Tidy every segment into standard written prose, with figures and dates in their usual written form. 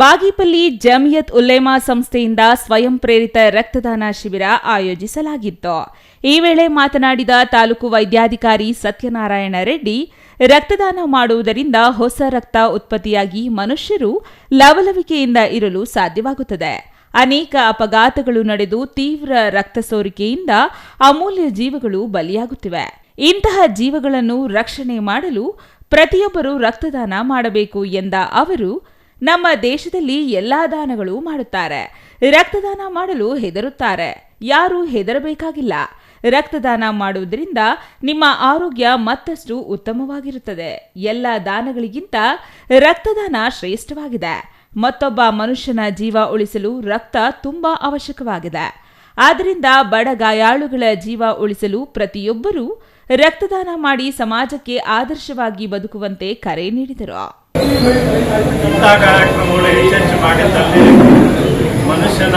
ಬಾಗೇಪಲ್ಲಿ ಜಮಿಯತ್ ಉಲ್ಲೇಮಾ ಸಂಸ್ಥೆಯಿಂದ ಸ್ವಯಂ ಪ್ರೇರಿತ ರಕ್ತದಾನ ಶಿಬಿರ ಆಯೋಜಿಸಲಾಗಿತ್ತು. ಈ ವೇಳೆ ಮಾತನಾಡಿದ ತಾಲೂಕು ವೈದ್ಯಾಧಿಕಾರಿ ಸತ್ಯನಾರಾಯಣ ರೆಡ್ಡಿ, ರಕ್ತದಾನ ಮಾಡುವುದರಿಂದ ಹೊಸ ರಕ್ತ ಉತ್ಪತ್ತಿಯಾಗಿ ಮನುಷ್ಯರು ಲವಲವಿಕೆಯಿಂದ ಇರಲು ಸಾಧ್ಯವಾಗುತ್ತದೆ. ಅನೇಕ ಅಪಘಾತಗಳು ನಡೆದು ತೀವ್ರ ರಕ್ತ ಸೋರಿಕೆಯಿಂದ ಅಮೂಲ್ಯ ಜೀವಗಳು ಬಲಿಯಾಗುತ್ತಿವೆ. ಇಂತಹ ಜೀವಗಳನ್ನು ರಕ್ಷಣೆ ಮಾಡಲು ಪ್ರತಿಯೊಬ್ಬರು ರಕ್ತದಾನ ಮಾಡಬೇಕು ಎಂದ ಅವರು, ನಮ್ಮ ದೇಶದಲ್ಲಿ ಎಲ್ಲಾ ದಾನಗಳು ಮಾಡುತ್ತಾರೆ. ರಕ್ತದಾನ ಮಾಡಲು ಹೆದರುತ್ತಾರೆ. ಯಾರೂ ಹೆದರಬೇಕಾಗಿಲ್ಲ. ರಕ್ತದಾನ ಮಾಡುವುದರಿಂದ ನಿಮ್ಮ ಆರೋಗ್ಯ ಮತ್ತಷ್ಟು ಉತ್ತಮವಾಗಿರುತ್ತದೆ. ಎಲ್ಲ ದಾನಗಳಿಗಿಂತ ರಕ್ತದಾನ ಶ್ರೇಷ್ಠವಾಗಿದೆ. ಮತ್ತೊಬ್ಬ ಮನುಷ್ಯನ ಜೀವ ಉಳಿಸಲು ರಕ್ತ ತುಂಬಾ ಅವಶ್ಯಕವಾಗಿದೆ. ಆದ್ದರಿಂದ ಬಡ ಗಾಯಾಳುಗಳ ಜೀವ ಉಳಿಸಲು ಪ್ರತಿಯೊಬ್ಬರೂ ರಕ್ತದಾನ ಮಾಡಿ ಸಮಾಜಕ್ಕೆ ಆದರ್ಶವಾಗಿ ಬದುಕುವಂತೆ ಕರೆ ನೀಡಿದರು. ಇಂತಹ ಕಾರ್ಯಕ್ರಮಗಳು ಹೆಚ್ಚೆಚ್ಚು ಮಾಡಿದ್ದಲ್ಲಿ ಮನುಷ್ಯನ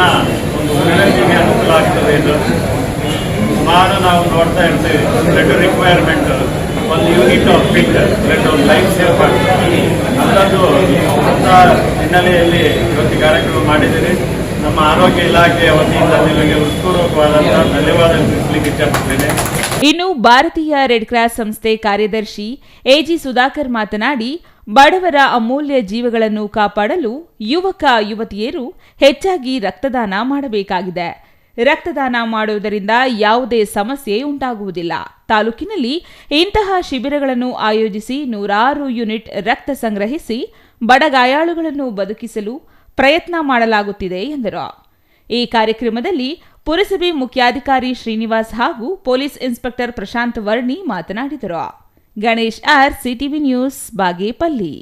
ಒಂದು ಉಳಿವಿಗೆ ಅನುಕೂಲ ಆಗ್ತದೆ. ಎಂದು ಸುಮಾರು ನಾವು ನೋಡ್ತಾ ಇರ್ತೀವಿ, ಬ್ಲಡ್ ರಿಕ್ವೈರ್ಮೆಂಟ್ ಒಂದು ಯೂನಿಟ್ ಆಫ್ ಬ್ಲಡ್ ಒಂದು ಲೈಫ್ ಸೇವ್ ಆಗ್ತದೆ. ಅಂಥದ್ದು ಅಂತ ಹಿನ್ನೆಲೆಯಲ್ಲಿ ಇವತ್ತು ಕಾರ್ಯಕ್ರಮ ಮಾಡಿದ್ದೀರಿ. ನಮ್ಮ ಆರೋಗ್ಯ ಇಲಾಖೆಯ ವತಿಯಿಂದ ನಿಮಗೆ ಹೃತ್ಪೂರ್ವಕವಾದಂತಹ ಧನ್ಯವಾದ ತಿಳಿಸಲಿಕ್ಕೆ ಇಚ್ಛಪಡ್ತೇನೆ. ಇನ್ನು ಭಾರತೀಯ ರೆಡ್ ಕ್ರಾಸ್ ಸಂಸ್ಥೆ ಕಾರ್ಯದರ್ಶಿ ಎಜಿ ಸುಧಾಕರ್ ಮಾತನಾಡಿ, ಬಡವರ ಅಮೂಲ್ಯ ಜೀವಗಳನ್ನು ಕಾಪಾಡಲು ಯುವಕ ಯುವತಿಯರು ಹೆಚ್ಚಾಗಿ ರಕ್ತದಾನ ಮಾಡಬೇಕಾಗಿದೆ. ರಕ್ತದಾನ ಮಾಡುವುದರಿಂದ ಯಾವುದೇ ಸಮಸ್ಯೆ ಉಂಟಾಗುವುದಿಲ್ಲ. ತಾಲೂಕಿನಲ್ಲಿ ಇಂತಹ ಶಿಬಿರಗಳನ್ನು ಆಯೋಜಿಸಿ 100 ಯೂನಿಟ್ ರಕ್ತ ಸಂಗ್ರಹಿಸಿ ಬಡ ಗಾಯಾಳುಗಳನ್ನು ಬದುಕಿಸಲು ಪ್ರಯತ್ನ ಮಾಡಲಾಗುತ್ತಿದೆ ಎಂದರು. ಈ ಕಾರ್ಯಕ್ರಮದಲ್ಲಿ ಪುರಸಭೆ ಮುಖ್ಯಾಧಿಕಾರಿ ಶ್ರೀನಿವಾಸ್ ಹಾಗೂ ಪೊಲೀಸ್ ಇನ್ಸ್ಪೆಕ್ಟರ್ ಪ್ರಶಾಂತ್ ವರ್ಣಿ ಮಾತನಾಡಿದರು. Ganesh R, CTV news, Bagepalli.